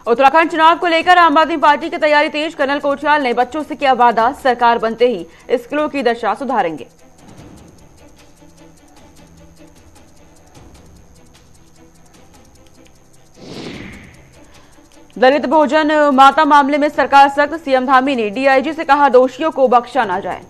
उत्तराखंड चुनाव को लेकर आम आदमी पार्टी की तैयारी तेज। कर्नल कोठियाल ने बच्चों से किया वादा, सरकार बनते ही स्कूलों की दशा सुधारेंगे। दलित भोजन माता मामले में सरकार सख्त, सीएम धामी ने डीआईजी से कहा दोषियों को बख्शा ना जाए।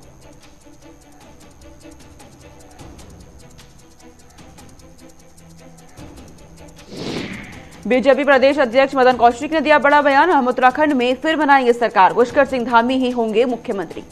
बीजेपी प्रदेश अध्यक्ष मदन कौशिक ने दिया बड़ा बयान, हम उत्तराखंड में फिर बनाएंगे सरकार, पुष्कर सिंह धामी ही होंगे मुख्यमंत्री।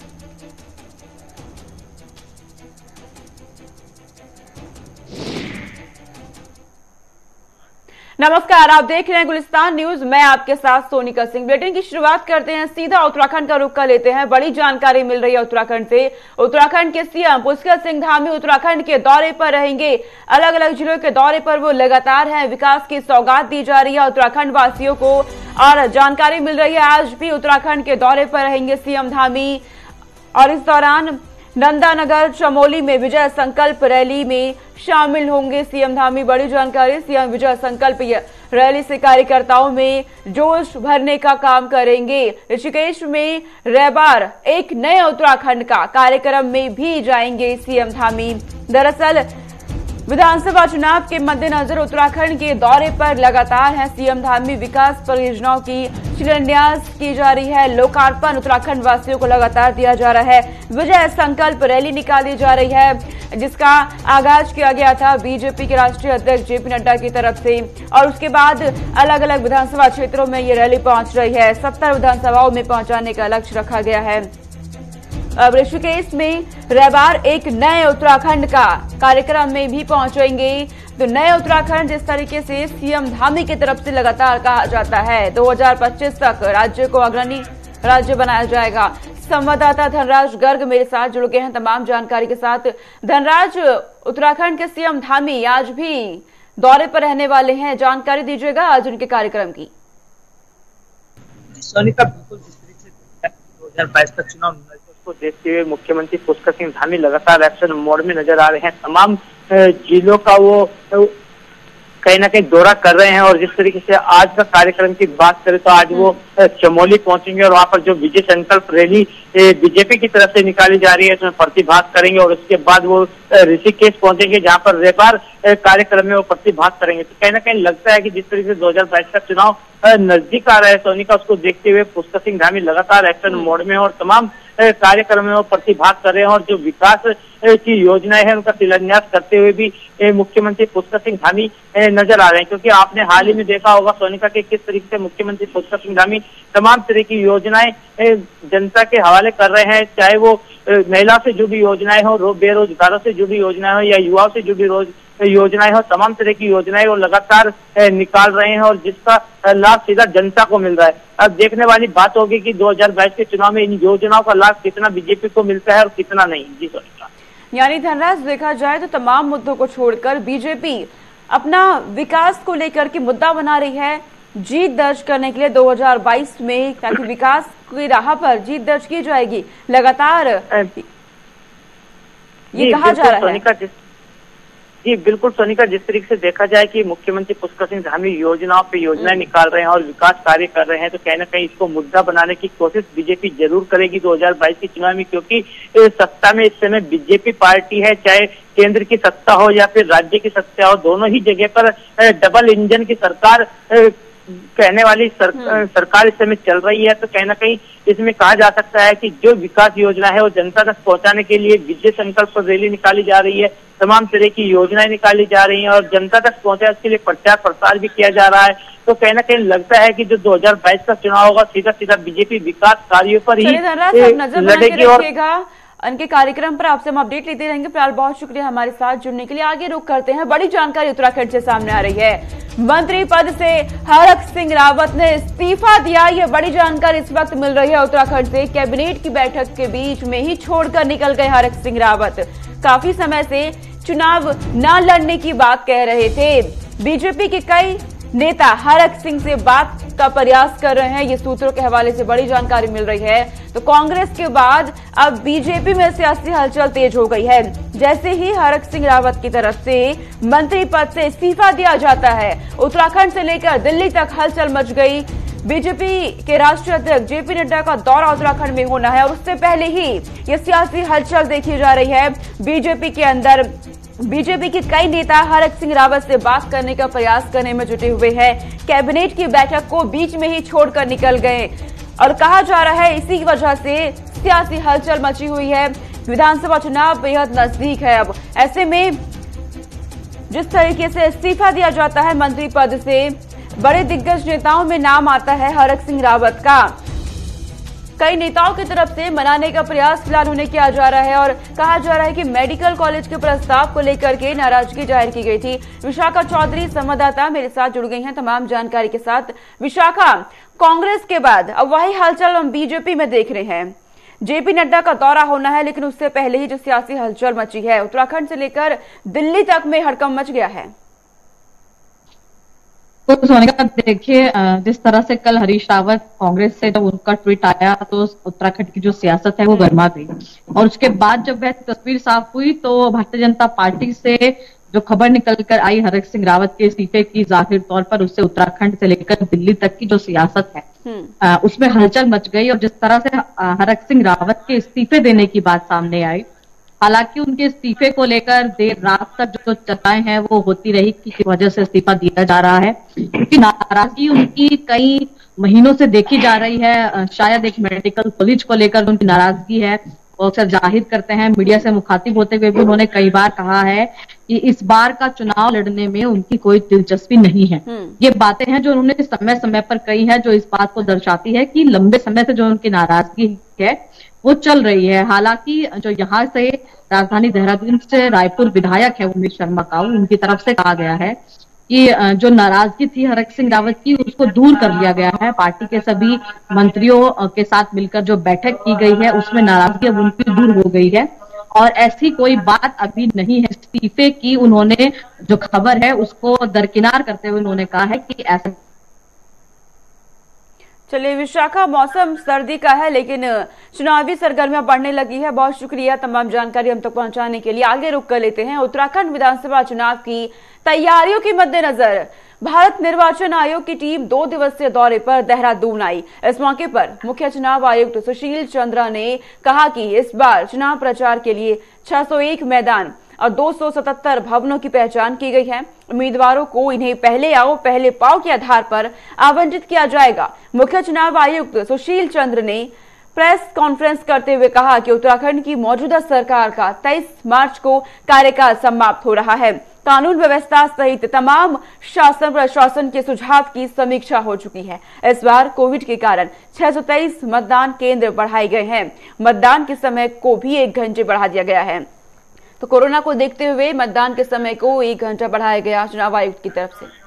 नमस्कार, आप देख रहे हैं गुलिस्तान न्यूज। मैं आपके साथ सोनिका सिंह। बुलेटिन की शुरुआत करते हैं, सीधा उत्तराखंड का रुख कर लेते हैं। बड़ी जानकारी मिल रही है उत्तराखंड से। उत्तराखंड के सीएम पुष्कर सिंह धामी उत्तराखंड के दौरे पर रहेंगे। अलग अलग जिलों के दौरे पर वो लगातार हैं। विकास की सौगात दी जा रही है उत्तराखंड वासियों को और जानकारी मिल रही है आज भी उत्तराखंड के दौरे पर रहेंगे सीएम धामी। और इस दौरान नंदानगर चमोली में विजय संकल्प रैली में शामिल होंगे सीएम धामी। बड़ी जानकारी, सीएम विजय संकल्प रैली से कार्यकर्ताओं में जोश भरने का काम करेंगे। ऋषिकेश में रविवार एक नए उत्तराखंड का कार्यक्रम में भी जाएंगे सीएम धामी। दरअसल विधानसभा चुनाव के मद्देनजर उत्तराखंड के दौरे पर लगातार हैं सीएम धामी। विकास परियोजनाओं की शिलान्यास की जा रही है, लोकार्पण उत्तराखंड वासियों को लगातार दिया जा रहा है। विजय संकल्प रैली निकाली जा रही है जिसका आगाज किया गया था बीजेपी के राष्ट्रीय अध्यक्ष जेपी नड्डा की तरफ से और उसके बाद अलग अलग विधानसभा क्षेत्रों में ये रैली पहुंच रही है। 70 विधानसभाओं में पहुंचाने का लक्ष्य रखा गया है। अब ऋषिकेश में रविवार एक नए उत्तराखंड का कार्यक्रम में भी पहुंचेंगे। तो नए उत्तराखंड जिस तरीके से सीएम धामी की तरफ से लगातार कहा जाता है 2025 तक राज्य को अग्रणी राज्य बनाया जाएगा। संवाददाता धनराज गर्ग मेरे साथ जुड़ गए हैं तमाम जानकारी के साथ। धनराज, उत्तराखंड के सीएम धामी आज भी दौरे पर रहने वाले हैं, जानकारी दीजिएगा आज उनके कार्यक्रम की। सोनिका, बिल्कुल जिस तरीके से 2022 का चुनाव को देखते हुए मुख्यमंत्री पुष्कर सिंह धामी लगातार एक्शन मोड में नजर आ रहे हैं। तमाम जिलों का वो कहीं ना कहीं दौरा कर रहे हैं और जिस तरीके से आज का कार्यक्रम की बात करें तो आज वो चमोली पहुंचेंगे और वहां पर जो विजय संकल्प रैली बीजेपी की तरफ से निकाली जा रही है उसमें प्रतिभाग करेंगे और उसके बाद वो ऋषिकेश पहुंचेंगे जहां पर रविवार कार्यक्रम में वो प्रतिभाग करेंगे। तो कहीं ना कहीं लगता है कि जिस तरीके से 2022 का चुनाव नजदीक आ रहा है सोनिका, उसको देखते हुए पुष्कर सिंह धामी लगातार एक्शन मोड में और तमाम कार्यक्रम में वो प्रतिभाग कर रहे हैं और जो विकास की योजनाएं हैं उनका शिलान्यास करते हुए भी मुख्यमंत्री पुष्कर सिंह धामी नजर आ रहे हैं। क्योंकि आपने हाल ही में देखा होगा सोनिका के किस तरीके से मुख्यमंत्री पुष्कर सिंह धामी तमाम तरह की योजनाएं जनता के हवाले कर रहे हैं, चाहे वो महिला से जुड़ी योजनाएं हो, बेरोजगारों से जुड़ी योजनाएं हो या युवाओं से जुड़ी योजनाएं हो, तमाम तरह की योजनाएं वो लगातार निकाल रहे हैं और जिसका लाभ सीधा जनता को मिल रहा है। अब देखने वाली बात होगी कि 2022 के चुनाव में इन योजनाओं का लाभ कितना बीजेपी को मिलता है और कितना नहीं। जी सोनिका, यानी धनराज, देखा जाए तो तमाम मुद्दों को छोड़कर बीजेपी अपना विकास को लेकर के मुद्दा बना रही है जीत दर्ज करने के लिए 2022 में, ताकि विकास की राह पर जीत दर्ज की जाएगी। लगातार ये कहा जा रहा है। जी बिल्कुल सोनिका, जिस तरीके से देखा जाए कि मुख्यमंत्री पुष्कर सिंह धामी योजनाओं पे योजनाएं निकाल रहे हैं और विकास कार्य कर रहे हैं तो कहीं ना कहीं इसको मुद्दा बनाने की कोशिश बीजेपी जरूर करेगी 2022 के चुनाव में। क्योंकि सत्ता में इस समय बीजेपी पार्टी है, चाहे केंद्र की सत्ता हो या फिर राज्य की सत्ता हो, दोनों ही जगह पर डबल इंजन की सरकार कहने वाली सरकार इस समय चल रही है। तो कहीं ना कहीं इसमें कहा जा सकता है कि जो विकास योजना है वो जनता तक पहुंचाने के लिए विजय संकल्प रैली निकाली जा रही है, तमाम तरह की योजनाएं निकाली जा रही हैं और जनता तक पहुंचे उसके लिए प्रचार प्रसार भी किया जा रहा है। तो कहीं ना कहीं लगता है कि जो 2022 का चुनाव होगा सीधा सीधा बीजेपी विकास कार्यों पर ही लड़ेगी और उनके कार्यक्रम पर आपसे हम अपडेट लेते रहेंगे। फिलहाल बहुत शुक्रिया हमारे साथ जुड़ने के लिए। आगे रुख करते हैं, बड़ी जानकारी उत्तराखंड से सामने आ रही है। मंत्री पद से हरक सिंह रावत ने इस्तीफा दिया, ये बड़ी जानकारी इस वक्त मिल रही है उत्तराखंड से। कैबिनेट की बैठक के बीच में ही छोड़कर निकल गए हरक सिंह रावत। काफी समय से चुनाव न लड़ने की बात कह रहे थे। बीजेपी के कई नेता हरक सिंह से बात का प्रयास कर रहे हैं, ये सूत्रों के हवाले से बड़ी जानकारी मिल रही है। तो कांग्रेस के बाद अब बीजेपी में सियासी हलचल तेज हो गई है। जैसे ही हरक सिंह रावत की तरफ से मंत्री पद से इस्तीफा दिया जाता है, उत्तराखंड से लेकर दिल्ली तक हलचल मच गई। बीजेपी के राष्ट्रीय अध्यक्ष जेपी नड्डा का दौरा उत्तराखंड में होना है और उससे पहले ही ये सियासी हलचल देखी जा रही है। बीजेपी के अंदर बीजेपी के कई नेता हरक सिंह रावत से बात करने का प्रयास करने में जुटे हुए हैं। कैबिनेट की बैठक को बीच में ही छोड़कर निकल गए और कहा जा रहा है इसी की वजह से सियासी हलचल मची हुई है। विधानसभा चुनाव बेहद नजदीक है। अब ऐसे में जिस तरीके से इस्तीफा दिया जाता है मंत्री पद से, बड़े दिग्गज नेताओं में नाम आता है हरक सिंह रावत का। कई नेताओं की तरफ से मनाने का प्रयास फिलहाल उन्हें किया जा रहा है और कहा जा रहा है कि मेडिकल कॉलेज के प्रस्ताव को लेकर के नाराजगी जाहिर की गई थी। विशाखा चौधरी संवाददाता मेरे साथ जुड़ गई हैं तमाम जानकारी के साथ। विशाखा, कांग्रेस के बाद अब वही हलचल हम बीजेपी में देख रहे हैं। जेपी नड्डा का दौरा होना है, लेकिन उससे पहले ही जो सियासी हलचल मची है उत्तराखंड से लेकर दिल्ली तक में हड़कंप मच गया है। तो सोनिका, देखिए जिस तरह से कल हरीश रावत कांग्रेस से जब उनका ट्वीट आया तो उत्तराखंड की जो सियासत है वो गर्मा गई और उसके बाद जब वह तस्वीर साफ हुई तो भारतीय जनता पार्टी से जो खबर निकल कर आई हरक सिंह रावत के इस्तीफे की, जाहिर तौर पर उससे उत्तराखंड से लेकर दिल्ली तक की जो सियासत है उसमें हलचल मच गई। और जिस तरह से हरक सिंह रावत के इस्तीफे देने की बात सामने आई, हालांकि उनके इस्तीफे को लेकर देर रात तक जो चर्चाएं हैं वो होती रही कि किस वजह से इस्तीफा दिया जा रहा है, क्योंकि नाराजगी उनकी कई महीनों से देखी जा रही है। शायद एक मेडिकल कॉलेज को लेकर उनकी नाराजगी है, वो अक्सर जाहिर करते हैं। मीडिया से मुखातिब होते हुए भी उन्होंने कई बार कहा है कि इस बार का चुनाव लड़ने में उनकी कोई दिलचस्पी नहीं है। ये बातें हैं जो उन्होंने समय समय पर कही है, जो इस बात को दर्शाती है कि लंबे समय से जो उनकी नाराजगी है वो चल रही है। हालांकि जो यहाँ से राजधानी देहरादून से रायपुर विधायक है उमेश शर्मा काऊ, उनकी तरफ से कहा गया है कि जो नाराजगी थी हरक सिंह रावत की उसको दूर कर लिया गया है। पार्टी के सभी मंत्रियों के साथ मिलकर जो बैठक की गई है उसमें नाराजगी अब उनकी दूर हो गई है और ऐसी कोई बात अभी नहीं है। इस्तीफे की उन्होंने जो खबर है उसको दरकिनार करते हुए उन्होंने कहा है कि ऐसा। चलिए विशाखा, मौसम सर्दी का है लेकिन चुनावी सरगर्मियां बढ़ने लगी है। बहुत शुक्रिया तमाम जानकारी हम तक पहुंचाने के लिए। आगे रुक कर लेते हैं। उत्तराखंड विधानसभा चुनाव की तैयारियों के मद्देनजर भारत निर्वाचन आयोग की टीम 2 दिवसीय दौरे पर देहरादून आई। इस मौके पर मुख्य चुनाव आयुक्त सुशील चंद्र ने कहा कि इस बार चुनाव प्रचार के लिए 601 मैदान और 277 भवनों की पहचान की गई है। उम्मीदवारों को इन्हें पहले आओ पहले पाओ के आधार पर आवंटित किया जाएगा। मुख्य चुनाव आयुक्त सुशील चंद्र ने प्रेस कॉन्फ्रेंस करते हुए कहा कि उत्तराखंड की मौजूदा सरकार का 23 मार्च को कार्यकाल समाप्त हो रहा है। कानून व्यवस्था सहित तमाम शासन प्रशासन के सुझाव की समीक्षा हो चुकी है। इस बार कोविड के कारण 623 मतदान केंद्र बढ़ाए गए हैं। मतदान के समय को भी 1 घंटे बढ़ा दिया गया है। तो कोरोना को देखते हुए मतदान के समय को 1 घंटा बढ़ाया गया चुनाव आयुक्त की तरफ से।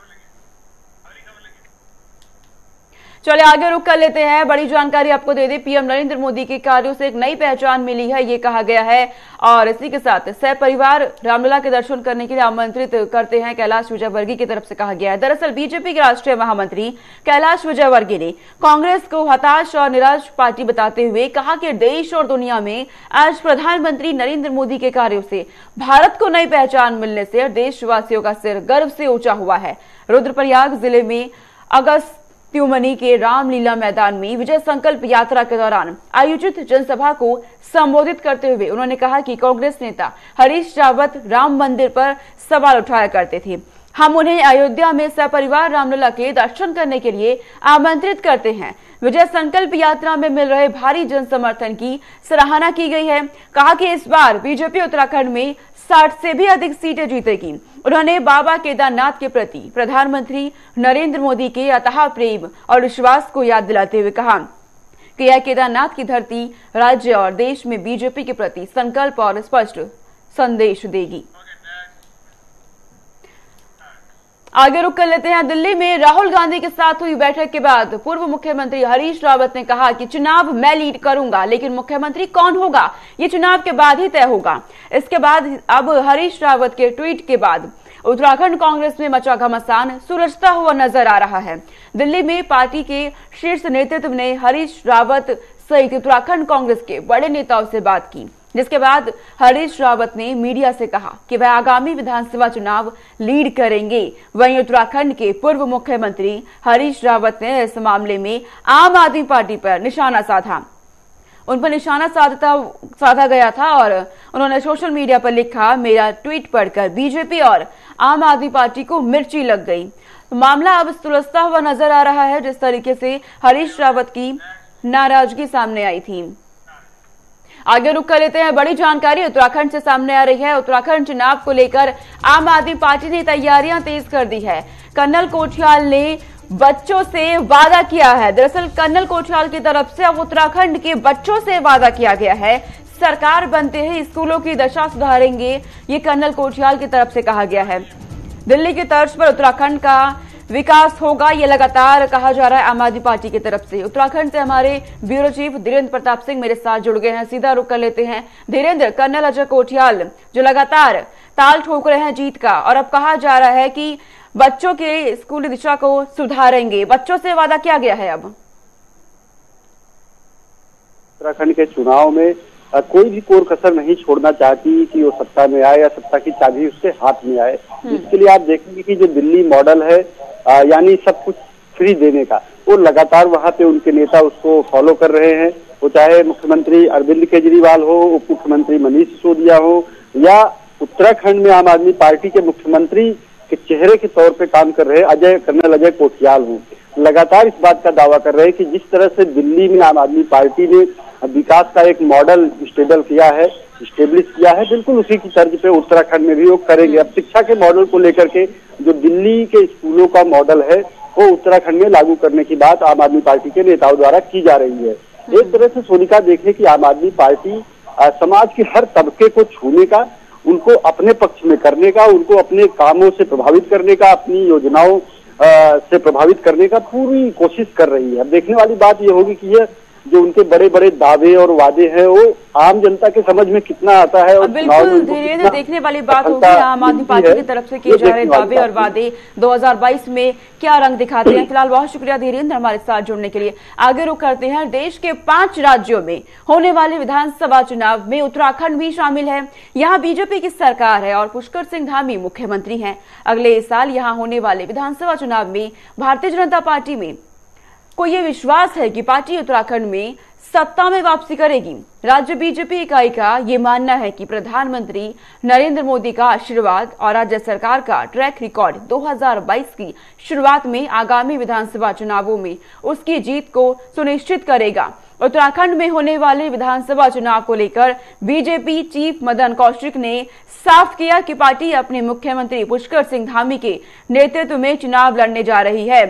चलिए आगे रुक कर लेते हैं। बड़ी जानकारी आपको दे दें, पीएम नरेंद्र मोदी के कार्यों से एक नई पहचान मिली है, ये कहा गया है। और इसी के साथ सह परिवार रामलला के दर्शन करने के लिए आमंत्रित करते हैं कैलाश विजयवर्गीय की तरफ से कहा गया है। दरअसल बीजेपी के राष्ट्रीय महामंत्री कैलाश विजयवर्गीय ने कांग्रेस को हताश और निराश पार्टी बताते हुए कहा कि देश और दुनिया में आज प्रधानमंत्री नरेंद्र मोदी के कार्यों से भारत को नई पहचान मिलने से देशवासियों का सिर गर्व से ऊंचा हुआ है। रुद्रप्रयाग जिले में अगस्त त्युमनी के रामलीला मैदान में विजय संकल्प यात्रा के दौरान आयोजित जनसभा को संबोधित करते हुए उन्होंने कहा कि कांग्रेस नेता हरीश रावत राम मंदिर पर सवाल उठाया करते थे। हम उन्हें अयोध्या में सपरिवार रामलला के दर्शन करने के लिए आमंत्रित करते हैं। विजय संकल्प यात्रा में मिल रहे भारी जन समर्थन की सराहना की गई है। कहा कि इस बार बीजेपी उत्तराखंड में 60 से भी अधिक सीटें जीतेगी। उन्होंने बाबा केदारनाथ के प्रति प्रधानमंत्री नरेंद्र मोदी के अथाह प्रेम और विश्वास को याद दिलाते हुए कहा कि यह केदारनाथ की धरती राज्य और देश में बीजेपी के प्रति संकल्प और स्पष्ट संदेश देगी। आगे रुक कर लेते हैं। दिल्ली में राहुल गांधी के साथ हुई बैठक के बाद पूर्व मुख्यमंत्री हरीश रावत ने कहा कि चुनाव मैं लीड करूंगा, लेकिन मुख्यमंत्री कौन होगा ये चुनाव के बाद ही तय होगा। इसके बाद अब हरीश रावत के ट्वीट के बाद उत्तराखंड कांग्रेस में मचा घमासान सुलझता हुआ नजर आ रहा है। दिल्ली में पार्टी के शीर्ष नेतृत्व ने हरीश रावत सहित उत्तराखंड कांग्रेस के बड़े नेताओं से बात की, जिसके बाद हरीश रावत ने मीडिया से कहा कि वह आगामी विधानसभा चुनाव लीड करेंगे। वहीं उत्तराखंड के पूर्व मुख्यमंत्री हरीश रावत ने इस मामले में आम आदमी पार्टी पर निशाना साधा। उन पर निशाना साधा गया था और उन्होंने सोशल मीडिया पर लिखा, मेरा ट्वीट पढ़कर बीजेपी और आम आदमी पार्टी को मिर्ची लग गई। मामला अब सुलझता हुआ नजर आ रहा है, जिस तरीके से हरीश रावत की नाराजगी सामने आई थी। आगे रुक कर लेते हैं, बड़ी जानकारी उत्तराखंड से सामने आ रही है। उत्तराखंड चुनाव को लेकर आम आदमी पार्टी ने तैयारियां तेज कर दी है। कर्नल कोठियाल ने बच्चों से वादा किया है। दरअसल कर्नल कोठियाल की तरफ से अब उत्तराखंड के बच्चों से वादा किया गया है, सरकार बनते ही स्कूलों की दशा सुधारेंगे। ये कर्नल कोठियाल की तरफ से कहा गया है। दिल्ली की तर्ज पर उत्तराखंड का विकास होगा, ये लगातार कहा जा रहा है आम आदमी पार्टी की तरफ से। उत्तराखंड से हमारे ब्यूरो चीफ धीरेन्द्र प्रताप सिंह मेरे साथ जुड़ गए हैं, सीधा रुख कर लेते हैं। धीरेन्द्र, कर्नल अजय कोठियाल जो लगातार ताल ठोक रहे हैं जीत का, और अब कहा जा रहा है कि बच्चों के स्कूली दिशा को सुधारेंगे, बच्चों से वादा किया गया है। अब उत्तराखंड के चुनाव में कोई भी कोर कसर नहीं छोड़ना चाहती कि वो सत्ता में आए या सत्ता की चाबी उसके हाथ में आए। इसके लिए आप देखेंगे कि जो दिल्ली मॉडल है, यानी सब कुछ फ्री देने का, वो लगातार वहां पे उनके नेता उसको फॉलो कर रहे हैं। वो चाहे मुख्यमंत्री अरविंद केजरीवाल हो, उप मुख्यमंत्री मनीष सिसोदिया हो, या उत्तराखंड में आम आदमी पार्टी के मुख्यमंत्री के चेहरे के तौर पे काम कर रहे कर्नल अजय कोठियाल हो, लगातार इस बात का दावा कर रहे हैं कि जिस तरह से दिल्ली में आम आदमी पार्टी ने विकास का एक मॉडल स्टेब्लिश किया है, बिल्कुल उसी की तर्ज पे उत्तराखंड में भी वो करेंगे। अब शिक्षा के मॉडल को लेकर के जो दिल्ली के स्कूलों का मॉडल है वो उत्तराखंड में लागू करने की बात आम आदमी पार्टी के नेताओं द्वारा की जा रही है। एक तरह से सोनिका देखें कि आम आदमी पार्टी समाज के हर तबके को छूने का, उनको अपने पक्ष में करने का, उनको अपने कामों से प्रभावित करने का, अपनी योजनाओं से प्रभावित करने का पूरी कोशिश कर रही है। अब देखने वाली बात ये होगी कि ये जो उनके बड़े बड़े दावे और वादे हैं वो आम जनता के समझ में कितना आता है। और बिल्कुल धीरे देखने वाली बात होगी आम आदमी पार्टी की तरफ से किए जा रहे दावे और वादे 2022 में क्या रंग दिखाते हैं। फिलहाल बहुत शुक्रिया धीरेन्द्र हमारे साथ जुड़ने के लिए। आगे रुख करते हैं, देश के 5 राज्यों में होने वाले विधानसभा चुनाव में उत्तराखंड भी शामिल है। यहाँ बीजेपी की सरकार है और पुष्कर सिंह धामी मुख्यमंत्री हैं। अगले साल यहाँ होने वाले विधानसभा चुनाव में भारतीय जनता पार्टी में को ये विश्वास है कि पार्टी उत्तराखंड में सत्ता में वापसी करेगी। राज्य बीजेपी इकाई का ये मानना है कि प्रधानमंत्री नरेंद्र मोदी का आशीर्वाद और राज्य सरकार का ट्रैक रिकॉर्ड 2022 की शुरुआत में आगामी विधानसभा चुनावों में उसकी जीत को सुनिश्चित करेगा। उत्तराखंड में होने वाले विधानसभा चुनाव को लेकर बीजेपी चीफ मदन कौशिक ने साफ किया कि पार्टी अपने मुख्यमंत्री पुष्कर सिंह धामी के नेतृत्व में चुनाव लड़ने जा रही है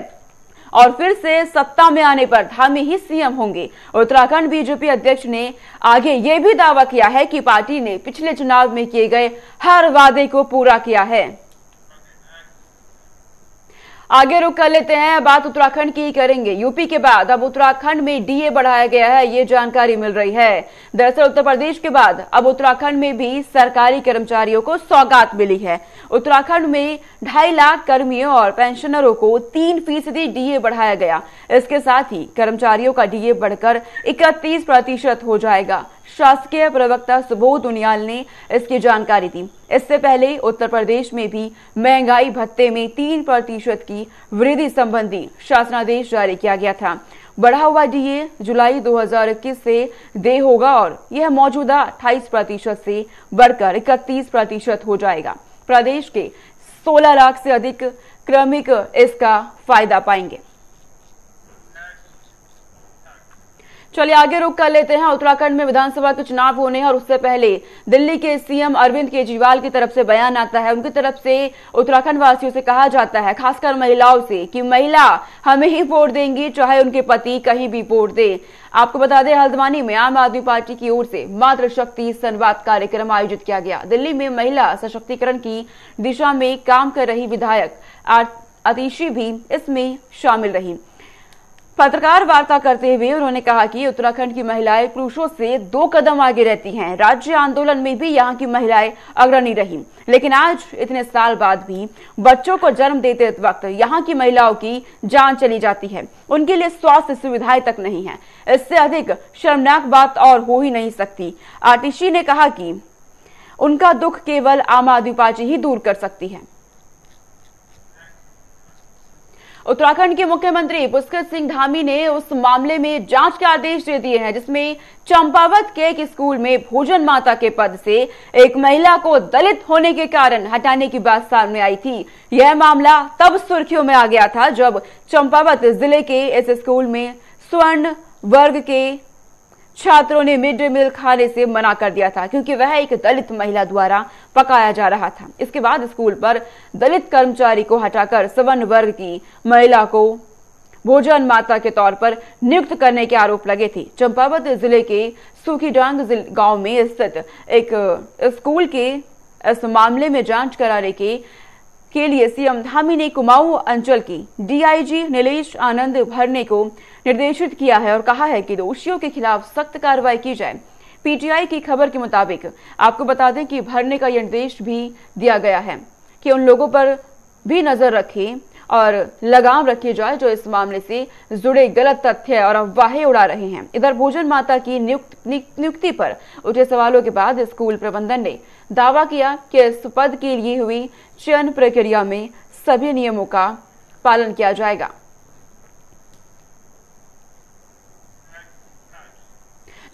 और फिर से सत्ता में आने पर धामी ही सीएम होंगे। उत्तराखंड बीजेपी अध्यक्ष ने आगे ये भी दावा किया है कि पार्टी ने पिछले चुनाव में किए गए हर वादे को पूरा किया है। आगे रुक कर लेते हैं, बात उत्तराखंड की करेंगे। यूपी के बाद अब उत्तराखंड में डीए बढ़ाया गया है, ये जानकारी मिल रही है। दरअसल उत्तर प्रदेश के बाद अब उत्तराखंड में भी सरकारी कर्मचारियों को सौगात मिली है। उत्तराखंड में 2.5 लाख कर्मियों और पेंशनरों को 3% डीए बढ़ाया गया। इसके साथ ही कर्मचारियों का डीए बढ़कर 31% हो जाएगा। शासकीय प्रवक्ता सुबोध उनियाल ने इसकी जानकारी दी। इससे पहले उत्तर प्रदेश में भी महंगाई भत्ते में 3% की वृद्धि संबंधी शासनादेश जारी किया गया था। बढ़ा हुआ डीए जुलाई 2021 से देय होगा और यह मौजूदा 28% से बढ़कर 31% हो जाएगा। प्रदेश के 16 लाख से अधिक श्रमिक इसका फायदा पाएंगे। चलिए आगे रुक कर लेते हैं। उत्तराखंड में विधानसभा के चुनाव होने हैं और उससे पहले दिल्ली के सीएम अरविंद केजरीवाल की तरफ से बयान आता है। उनकी तरफ से उत्तराखंड वासियों से कहा जाता है, खासकर महिलाओं से, कि महिला हमें ही वोट देंगी चाहे उनके पति कहीं भी वोट दे। आपको बता दें, हल्द्वानी में आम आदमी पार्टी की ओर से मातृ शक्ति संवाद कार्यक्रम आयोजित किया गया। दिल्ली में महिला सशक्तिकरण की दिशा में काम कर रही विधायक आतिशी भी इसमें शामिल रही। पत्रकार वार्ता करते हुए उन्होंने कहा कि उत्तराखंड की महिलाएं पुरुषों से 2 कदम आगे रहती हैं। राज्य आंदोलन में भी यहाँ की महिलाएं अग्रणी रही, लेकिन आज इतने साल बाद भी बच्चों को जन्म देते वक्त यहाँ की महिलाओं की जान चली जाती है। उनके लिए स्वास्थ्य सुविधाएं तक नहीं है। इससे अधिक शर्मनाक बात और हो ही नहीं सकती। आतिशी ने कहा कि उनका दुख केवल आम आदमी पार्टी ही दूर कर सकती है। उत्तराखंड के मुख्यमंत्री पुष्कर सिंह धामी ने उस मामले में जांच के आदेश दे दिए हैं जिसमें चंपावत के एक स्कूल में भोजन माता के पद से एक महिला को दलित होने के कारण हटाने की बात सामने आई थी। यह मामला तब सुर्खियों में आ गया था जब चंपावत जिले के इस स्कूल में स्वर्ण वर्ग के छात्रों ने मिड डे मील खाने से मना कर दिया था क्योंकि वह एक दलित महिला द्वारा पकाया जा रहा था। इसके बाद स्कूल पर दलित कर्मचारी को हटाकर सवर्ण वर्ग की महिला को भोजन माता के तौर पर नियुक्त करने के आरोप लगे थे। चंपावत जिले के सूखीडांग गांव में स्थित एक स्कूल के इस मामले में जांच कराने के लिए सीएम धामी ने कुमाऊं अंचल की डीआईजी नीलेश आनंद भरने को निर्देशित किया है और कहा है कि दोषियों के खिलाफ सख्त कार्रवाई की जाए। पीटीआई की खबर के मुताबिक आपको बता दें कि भरने का यह निर्देश भी दिया गया है कि उन लोगों पर भी नजर रखें और लगाम रखी जाए जो इस मामले से जुड़े गलत तथ्य और अफवाहें उड़ा रहे हैं। इधर भोजन माता की नियुक्ति पर उठे सवालों के बाद स्कूल प्रबंधन ने दावा किया कि इस पद के लिए हुई चयन प्रक्रिया में सभी नियमों का पालन किया जाएगा।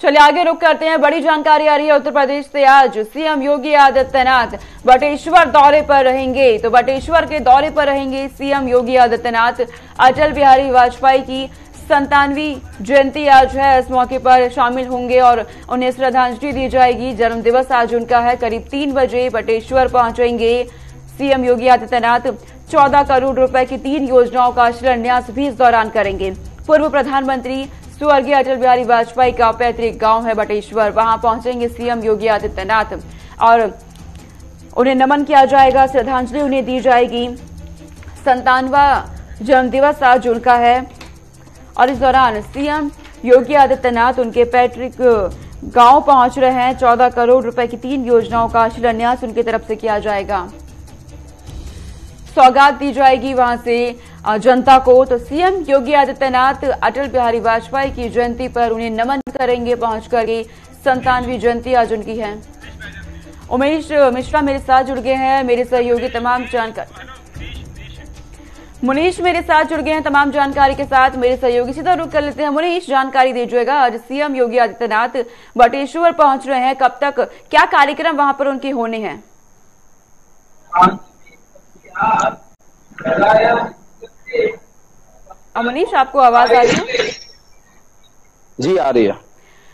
चलिए आगे रुक करते हैं। बड़ी जानकारी आ रही है उत्तर प्रदेश से। आज सीएम योगी आदित्यनाथ बटेश्वर दौरे पर रहेंगे। तो बटेश्वर के दौरे पर रहेंगे सीएम योगी आदित्यनाथ। अटल बिहारी वाजपेयी की 97वीं जयंती आज है। इस मौके पर शामिल होंगे और उन्हें श्रद्धांजलि दी जाएगी। जन्म दिवस आज उनका है। करीब 3 बजे बटेश्वर पहुंचेंगे सीएम योगी आदित्यनाथ। 14 करोड़ रुपए की 3 योजनाओं का शिलान्यास भी इस दौरान करेंगे। पूर्व प्रधानमंत्री स्वर्गीय अटल बिहारी वाजपेयी का पैतृक गांव है बटेश्वर। वहां पहुंचेंगे सीएम योगी आदित्यनाथ और उन्हें नमन किया जाएगा, श्रद्धांजलि उन्हें दी जाएगी। 97वां जन्म दिवस आज उनका है और इस दौरान सीएम योगी आदित्यनाथ उनके पैतृक गांव पहुंच रहे हैं। 14 करोड़ रुपए की 3 योजनाओं का शिलान्यास उनकी तरफ से किया जाएगा। सौगात दी जाएगी वहां से जनता को। तो सीएम योगी आदित्यनाथ अटल बिहारी वाजपेयी की जयंती पर उन्हें नमन करेंगे पहुंच करके। 97वीं जयंती आज उनकी है। उमेश मिश्रा मेरे साथ जुड़ गए हैं, मेरे सहयोगी तमाम जानकारी। मुनीश मेरे साथ जुड़ गए हैं तमाम जानकारी के साथ। मेरे सहयोगी सीधा रुक कर लेते हैं। मुनीश, जानकारी दीजिएगा, आज सीएम योगी आदित्यनाथ बटेश्वर पहुंच रहे हैं, कब तक क्या कार्यक्रम वहां पर उनके होने हैं? मनीष, आपको आवाज आ रही है? जी आ रही है।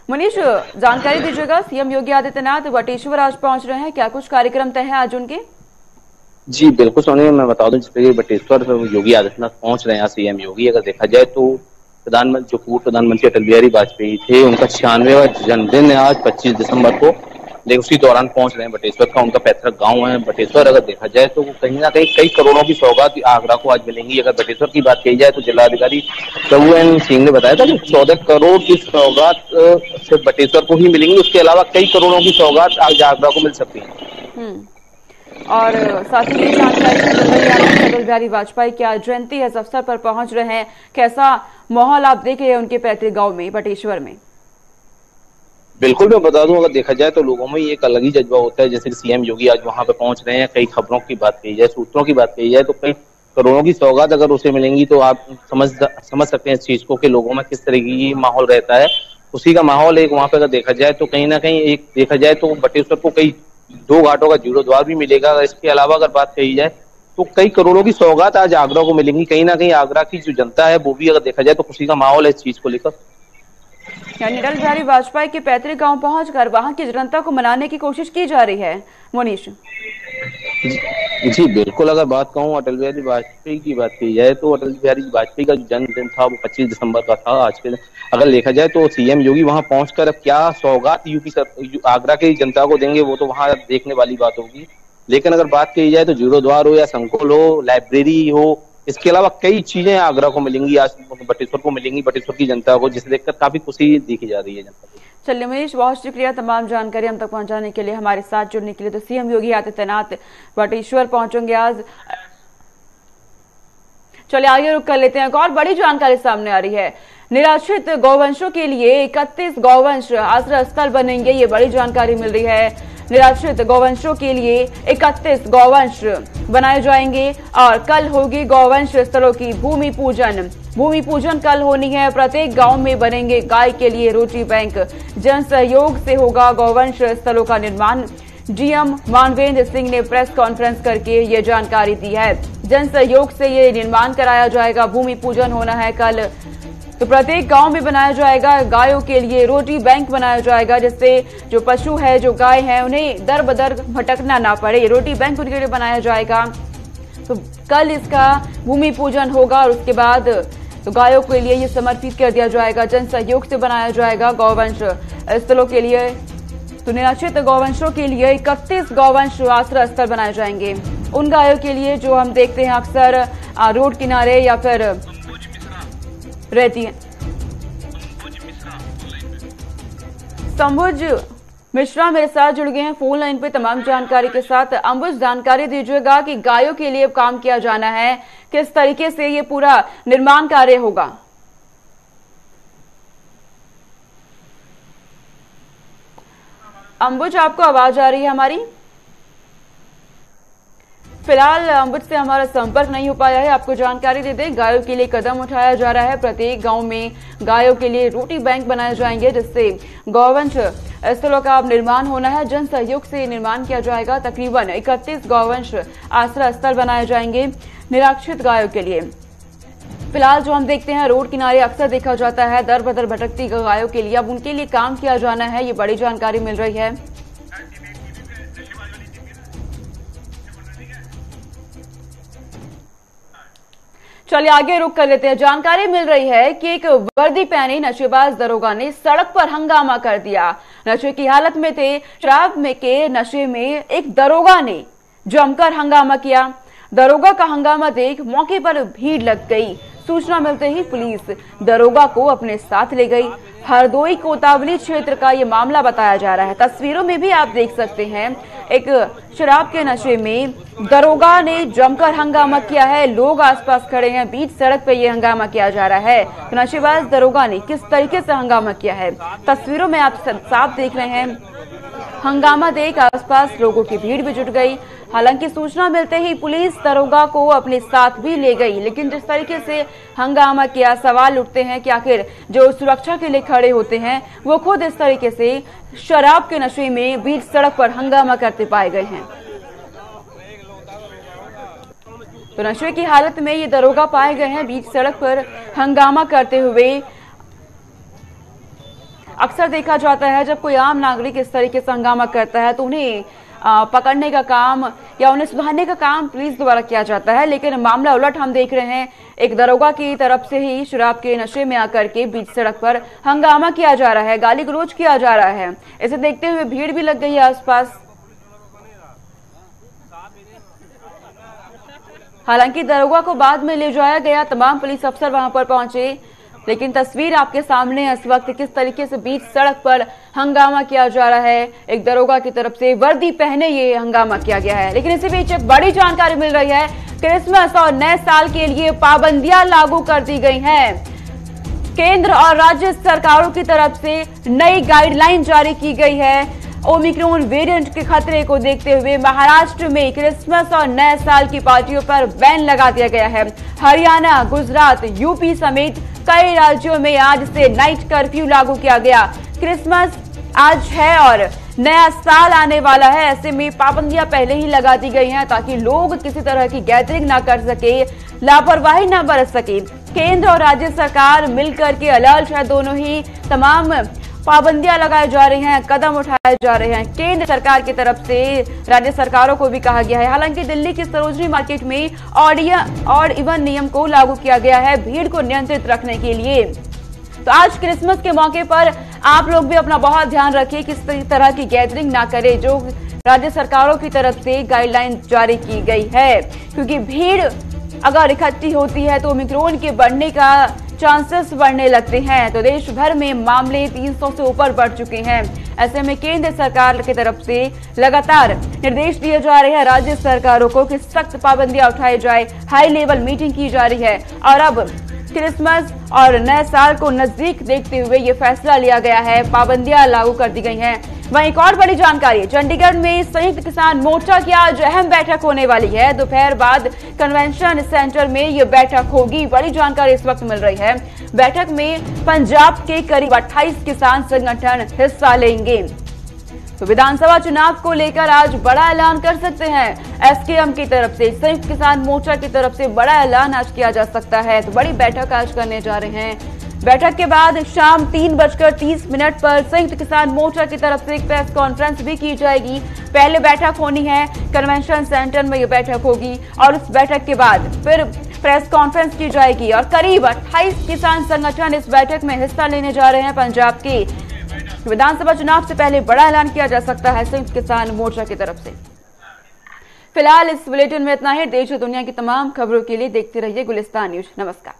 मनीष, जानकारी दीजिएगा, सीएम योगी आदित्यनाथ बटेश्वर आज पहुंच रहे हैं, क्या कुछ कार्यक्रम तय है आज उनके? जी बिल्कुल सोनिया, मैं बता दूं जिस तरीके बटेश्वर योगी आदित्यनाथ पहुंच रहे हैं सीएम योगी, अगर देखा जाए तो जो पूर्व प्रधानमंत्री अटल बिहारी वाजपेयी थे उनका 96वां जन्मदिन है आज 25 दिसंबर को। लेकिन उसी दौरान पहुंच रहे हैं बटेश्वर का उनका पैतृक गांव है बटेश्वर। अगर देखा जाए तो कहीं ना कहीं कई करोड़ों की सौगात आगरा को आज मिलेंगी। अगर बटेश्वर की बात कही जाए तो जिलाधिकारी प्रभु एन सिंह ने बताया था कि 14 करोड़ की सौगात सिर्फ बटेश्वर को ही मिलेंगी, उसके अलावा कई करोड़ों की सौगात आज आगरा को मिल सकती है। और साथ ही ये जानकारी अटल बिहारी वाजपेयी की आज जयंती है, इस अवसर पर पहुंच रहे हैं, कैसा माहौल आप देख रहे हैं उनके पैतृक गांव में बटेश्वर में? बिल्कुल, मैं बता दूं अगर देखा जाए तो लोगों में एक अलग ही जज्बा होता है। जैसे कि सीएम योगी आज वहां पे पहुंच रहे हैं, कई खबरों की बात कही जाए, सूत्रों की बात कही जाए तो कई करोड़ों की सौगात अगर उसे मिलेंगी तो आप समझ सकते हैं इस चीज को कि लोगों में किस तरह की माहौल रहता है। उसी का माहौल एक वहां पे अगर देखा जाए तो कहीं ना कहीं एक देखा जाए तो बटेश्वर को कई 2 घाटों का जीर्णोद्वार भी मिलेगा। इसके अलावा अगर बात कही जाए तो कई करोड़ों की सौगात आज आगरा को मिलेंगी। कहीं ना कहीं आगरा की जो जनता है वो भी अगर देखा जाए तो खुशी का माहौल है इस चीज को लेकर। यानी अटल बिहारी वाजपेयी के पैतृक गांव पहुंचकर वहां की जनता को मनाने की कोशिश की जा रही है। मुनीश जी बिल्कुल, अगर बात कहूँ अटल बिहारी वाजपेयी की बात की जाए तो अटल बिहारी वाजपेयी का जन्मदिन था वो 25 दिसंबर का था आज के। अगर देखा जाए तो सीएम योगी वहां पहुंचकर अब क्या सौगात आगरा की जनता को देंगे वो तो वहां देखने वाली बात होगी। लेकिन अगर बात की जाए तो जीर्णोद्वार हो या संकुल हो, लाइब्रेरी हो, इसके अलावा कई चीजें आगरा को मिलेंगी, आज बटेश्वर को मिलेंगी, बटेश्वर की जनता को, जिसे देखकर काफी खुशी देखी जा रही है जनता को। चलिए मनीष, बहुत शुक्रिया तमाम जानकारी हम तक पहुंचाने के लिए, हमारे साथ जुड़ने के लिए। तो सीएम योगी आदित्यनाथ बटेश्वर पहुंचेंगे आज। चलिए आगे रुक कर लेते हैं। एक और बड़ी जानकारी सामने आ रही है, निराश्रित गौवंशों के लिए 31 गौवंश आश्रय स्थल बनेंगे, ये बड़ी जानकारी मिल रही है। निराश्रित गौवंशों के लिए 31 गौवंश बनाए जाएंगे और कल होगी गौवंश स्थलों की भूमि पूजन। भूमि पूजन कल होनी है। प्रत्येक गांव में बनेंगे गाय के लिए रोटी बैंक। जन सहयोग से होगा गौवंश स्थलों का निर्माण। डीएम मानवेंद्र सिंह ने प्रेस कॉन्फ्रेंस करके ये जानकारी दी है। जन सहयोग से ये निर्माण कराया जाएगा। भूमि पूजन होना है कल, तो प्रत्येक गांव में बनाया जाएगा गायों के लिए रोटी बैंक बनाया जाएगा, जिससे जो पशु है, जो गाय है, उन्हें दर बदर भटकना ना पड़े। रोटी बैंक उनके लिए बनाया जाएगा। तो कल इसका भूमि पूजन होगा और उसके बाद तो गायों के लिए ये समर्पित कर दिया जाएगा। जन सहयोग से बनाया जाएगा गौवंश स्थलों के लिए। तो निराश्रित गौवंशों के लिए 31 गौवंश आश्रय स्थल बनाए जाएंगे। उन गायों के लिए जो हम देखते हैं अक्सर रोड किनारे या फिर रहती है। संबुज मिश्रा मेरे साथ जुड़ गए हैं फोन लाइन पे तमाम जानकारी के साथ। अंबुज, जानकारी दीजिएगा कि गायों के लिए काम किया जाना है, किस तरीके से ये पूरा निर्माण कार्य होगा? अंबुज, आपको आवाज आ रही है हमारी? फिलहाल अंबुज से हमारा संपर्क नहीं हो पाया है। आपको जानकारी दे दें, गायों के लिए कदम उठाया जा रहा है। प्रत्येक गांव में गायों के लिए रोटी बैंक बनाए जाएंगे, जिससे गौवंश स्थलों का अब निर्माण होना है। जन सहयोग से निर्माण किया जाएगा। तकरीबन 31 गौवंश आश्रय स्थल बनाए जाएंगे निराश्रित गायों के लिए। फिलहाल जो हम देखते हैं रोड किनारे अक्सर देखा जाता है दर बदर भटकती गायों के लिए, अब उनके लिए काम किया जाना है। ये बड़ी जानकारी मिल रही है। चलिए आगे रुक कर लेते हैं। जानकारी मिल रही है कि एक वर्दी पहने नशेबाज दरोगा ने सड़क पर हंगामा कर दिया। नशे की हालत में थे, शराब में के नशे में एक दरोगा ने जमकर हंगामा किया। दरोगा का हंगामा देख मौके पर भीड़ लग गई। सूचना मिलते ही पुलिस दरोगा को अपने साथ ले गई। हरदोई कोतावली क्षेत्र का ये मामला बताया जा रहा है। तस्वीरों में भी आप देख सकते हैं, एक शराब के नशे में दरोगा ने जमकर हंगामा किया है। लोग आसपास खड़े हैं, बीच सड़क पे ये हंगामा किया जा रहा है। तो नशेबाज दरोगा ने किस तरीके से हंगामा किया है, तस्वीरों में आप साफ देख रहे हैं। हंगामा देख आसपास लोगों की भीड़ भी जुट गई। हालांकि सूचना मिलते ही पुलिस दरोगा को अपने साथ भी ले गई, लेकिन जिस तरीके से हंगामा किया, सवाल उठते हैं कि आखिर जो सुरक्षा के लिए खड़े होते हैं वो खुद इस तरीके से शराब के नशे में बीच सड़क पर हंगामा करते पाए गए हैं। तो नशे की हालत में ये दरोगा पाए गए हैं बीच सड़क पर हंगामा करते हुए। अक्सर देखा जाता है जब कोई आम नागरिक इस तरीके से हंगामा करता है तो उन्हें पकड़ने का काम या उन्हें सुधारने का काम पुलिस द्वारा किया जाता है, लेकिन मामला उलट हम देख रहे हैं। एक दरोगा की तरफ से ही शराब के नशे में आकर के बीच सड़क पर हंगामा किया जा रहा है, गाली गलौज किया जा रहा है। इसे देखते हुए भीड़ भी लग गई है आसपास। हालांकि दरोगा को बाद में ले जाया गया, तमाम पुलिस अफसर वहां पर पहुंचे, लेकिन तस्वीर आपके सामने है इस वक्त किस तरीके से बीच सड़क पर हंगामा किया जा रहा है। एक दरोगा की तरफ से वर्दी पहने ये हंगामा किया गया है। लेकिन इसी बीच एक बड़ी जानकारी मिल रही है, क्रिसमस और नए साल के लिए पाबंदियां लागू कर दी गई हैं। केंद्र और राज्य सरकारों की तरफ से नई गाइडलाइन जारी की गई है। ओमिक्रॉन वेरिएंट के खतरे को देखते हुए महाराष्ट्र में क्रिसमस और नए साल की पार्टियों पर बैन लगा दिया गया है। हरियाणा, गुजरात, यूपी समेत कई राज्यों में आज से नाइट कर्फ्यू लागू किया गया। क्रिसमस आज है और नया साल आने वाला है, ऐसे में पाबंदियां पहले ही लगा दी गई हैं ताकि लोग किसी तरह की गैदरिंग ना कर सके, लापरवाही ना बरत सके। केंद्र और राज्य सरकार मिलकर के अलर्ट है, दोनों ही तमाम पाबंदियां लगाई जा रही हैं, कदम उठाए जा रहे हैं। केंद्र सरकार की तरफ से राज्य सरकारों को भी कहा गया है। हालांकि दिल्ली की सरोजनी मार्केट में ऑड इवन नियम को लागू किया गया है भीड़ को नियंत्रित रखने के लिए। तो आज क्रिसमस के मौके पर आप लोग भी अपना बहुत ध्यान रखिए, किस तरह की गैदरिंग ना करें, जो राज्य सरकारों की तरफ से गाइडलाइन जारी की गई है, क्योंकि भीड़ अगर इकट्ठी होती है तो ओमिक्रॉन के बढ़ने का चांसेस बढ़ने लगते हैं। तो देश भर में मामले 300 से ऊपर बढ़ चुके हैं। ऐसे में केंद्र सरकार की तरफ से लगातार निर्देश दिए जा रहे हैं राज्य सरकारों को कि सख्त पाबंदियां उठाई जाए। हाई लेवल मीटिंग की जा रही है और अब क्रिसमस और नए साल को नजदीक देखते हुए ये फैसला लिया गया है, पाबंदियां लागू कर दी गई हैं। वहीं एक और बड़ी जानकारी, चंडीगढ़ में संयुक्त किसान मोर्चा की आज अहम बैठक होने वाली है। दोपहर बाद कन्वेंशन सेंटर में ये बैठक होगी। बड़ी जानकारी इस वक्त मिल रही है। बैठक में पंजाब के करीब 28 किसान संगठन हिस्सा लेंगे। तो विधानसभा चुनाव को लेकर आज बड़ा ऐलान कर सकते हैं एसकेएम की तरफ से, संयुक्त किसान मोर्चा की तरफ से बड़ा ऐलान आज किया जा सकता है। तो बड़ी बैठक आज करने जा रहे हैं। बैठक के बाद शाम 3:30 पर संयुक्त किसान मोर्चा की तरफ से एक प्रेस कॉन्फ्रेंस भी की जाएगी। पहले बैठक होनी है कन्वेंशन सेंटर में, ये बैठक होगी और उस बैठक के बाद फिर प्रेस कॉन्फ्रेंस की जाएगी और करीब 28 किसान संगठन इस बैठक में हिस्सा लेने जा रहे हैं। पंजाब के विधानसभा चुनाव से पहले बड़ा ऐलान किया जा सकता है संयुक्त किसान मोर्चा की तरफ से। फिलहाल इस बुलेटिन में इतना ही। देश और दुनिया की तमाम खबरों के लिए देखते रहिए गुलिस्तान न्यूज। नमस्कार।